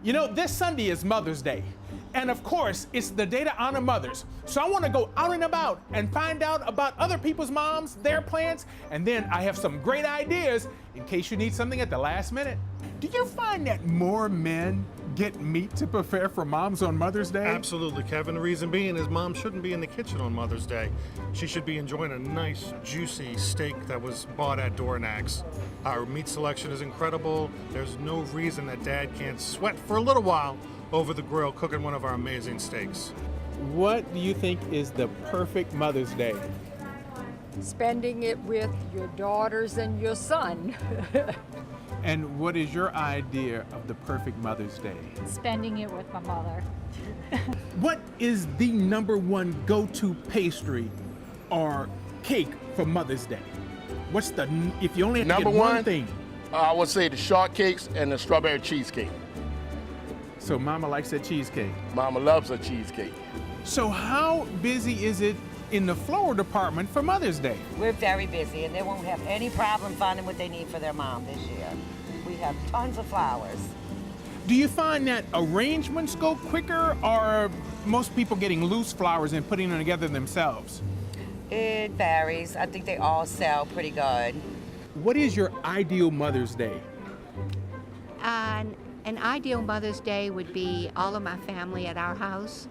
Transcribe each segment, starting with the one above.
You know, this Sunday is Mother's Day. And of course, it's the day to honor mothers. So I want to go out and about and find out about other people's moms, their plans, and then I have some great ideas in case you need something at the last minute. Do you find that more men get meat to prepare for moms on Mother's Day? Absolutely, Kevin. The reason being is mom shouldn't be in the kitchen on Mother's Day. She should be enjoying a nice, juicy steak that was bought at Dorignac's. Our meat selection is incredible. There's no reason that Dad can't sweat for a little while over the grill cooking one of our amazing steaks. What do you think is the perfect Mother's Day? Spending it with your daughters and your son. And what is your idea of the perfect Mother's Day? Spending it with my mother. What is the #1 go-to pastry or cake for Mother's Day? What's the, if you only had to Number get one one thing? I would say the shortcakes and the strawberry cheesecake. So Mama likes that cheesecake. Mama loves a cheesecake. So how busy is it in the floral department for Mother's Day? We're very busy, and they won't have any problem finding what they need for their mom this year. We have tons of flowers. Do you find that arrangements go quicker, or are most people getting loose flowers and putting them together themselves? It varies. I think they all sell pretty good. What is your ideal Mother's Day? An ideal Mother's Day would be all of my family at our house,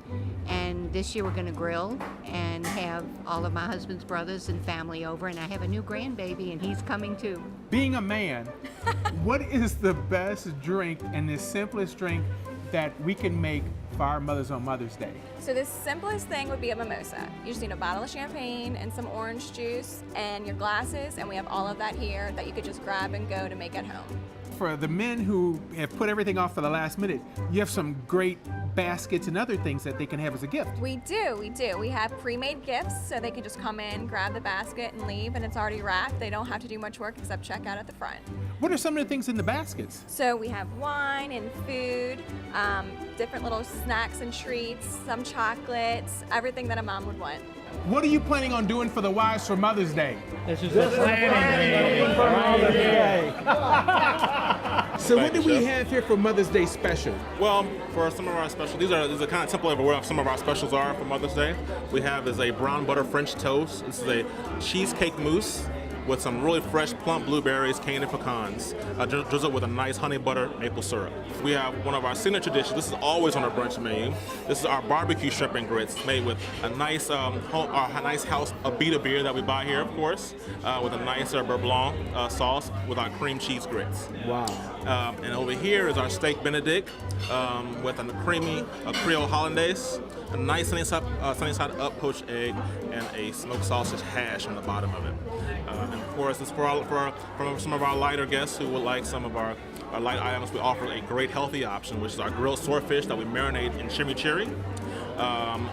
and this year we're going to grill and have all of my husband's brothers and family over, and I have a new grandbaby and he's coming too. Being a man, what is the best drink and the simplest drink that we can make for our mothers on Mother's Day? So the simplest thing would be a mimosa. You just need a bottle of champagne and some orange juice and your glasses, and we have all of that here that you could just grab and go to make at home. For the men who have put everything off for the last minute, you have some great baskets and other things that they can have as a gift. We do. We have pre-made gifts, so they can just come in, grab the basket, and leave, and it's already wrapped. They don't have to do much work except check out at the front. What are some of the things in the baskets? So we have wine and food, different little snacks and treats, some chocolates, everything that a mom would want. What are you planning on doing for the wives for Mother's Day? This is the planning for Mother's Day. So what do we have here for Mother's Day special? Well, for some of our specials, these are kind of template of where some of our specials are for Mother's Day. We have is a brown butter French toast. This is a cheesecake mousse with some really fresh plump blueberries, candied pecans, drizzled with a nice honey butter maple syrup. We have one of our signature dishes. This is always on our brunch menu. This is our barbecue shrimp and grits, made with a nice, nice house Abita beer that we buy here, of course, with a nice beurre blanc sauce with our cream cheese grits. Wow. And over here is our steak Benedict with a creamy Creole hollandaise, a nice sunny side up poached egg, and a smoked sausage hash on the bottom of it. And of course, it's for some of our lighter guests who would like some of our light items. We offer a great healthy option, which is our grilled swordfish that we marinate in chimichurri.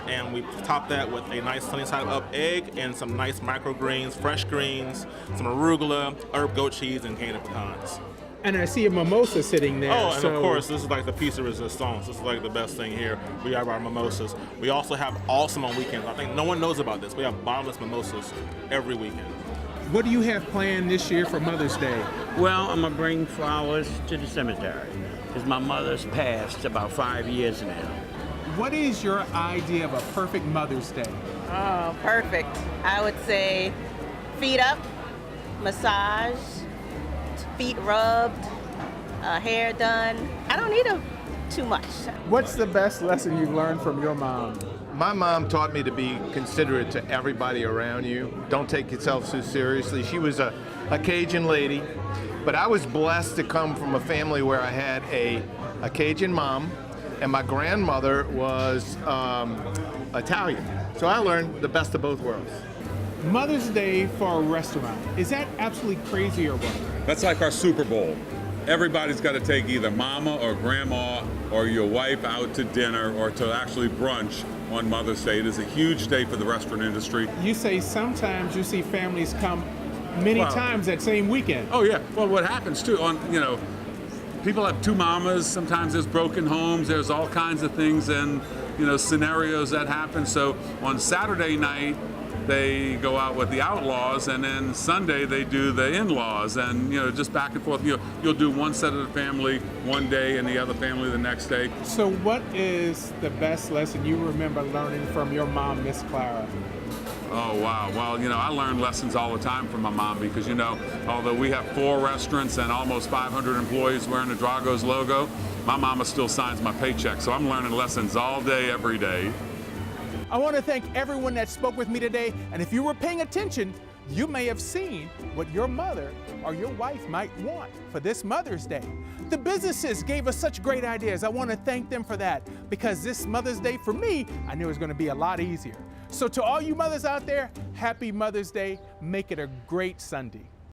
And we top that with a nice sunny side up egg and some nice microgreens, fresh greens, some arugula, herb goat cheese, and candied pecans. And I see a mimosa sitting there. Oh, and of course, this is like the piece of resistance. This is like the best thing here. We have our mimosas. We also have awesome on weekends. I think no one knows about this. We have bottomless mimosas every weekend. What do you have planned this year for Mother's Day? Well, I'm going to bring flowers to the cemetery because my mother's passed about 5 years now. What is your idea of a perfect Mother's Day? Oh, perfect. I would say feet up, massage, feet rubbed, hair done. I don't need too much. What's the best lesson you've learned from your mom? My mom taught me to be considerate to everybody around you. Don't take yourself so seriously. She was a Cajun lady, but I was blessed to come from a family where I had a Cajun mom, and my grandmother was Italian. So I learned the best of both worlds. Mother's Day for a restaurant, is that absolutely crazy or what? That's like our Super Bowl. Everybody's got to take either mama or grandma or your wife out to dinner or to actually brunch on Mother's Day. It is a huge day for the restaurant industry. You say sometimes you see families come many times that same weekend. Oh yeah, well what happens too, people have two mamas, sometimes there's broken homes, there's all kinds of things and scenarios that happen. So on Saturday night, they go out with the outlaws, and then Sunday they do the in-laws, and just back and forth. You'll do one set of the family one day and the other family the next day. So what is the best lesson you remember learning from your mom, Miss Clara? Oh, wow. Well, I learn lessons all the time from my mom because, although we have 4 restaurants and almost 500 employees wearing the Drago's logo, my mama still signs my paycheck. So I'm learning lessons all day, every day. I want to thank everyone that spoke with me today. And if you were paying attention, you may have seen what your mother or your wife might want for this Mother's Day. The businesses gave us such great ideas. I want to thank them for that because this Mother's Day for me, I knew it was going to be a lot easier. So to all you mothers out there, happy Mother's Day. Make it a great Sunday.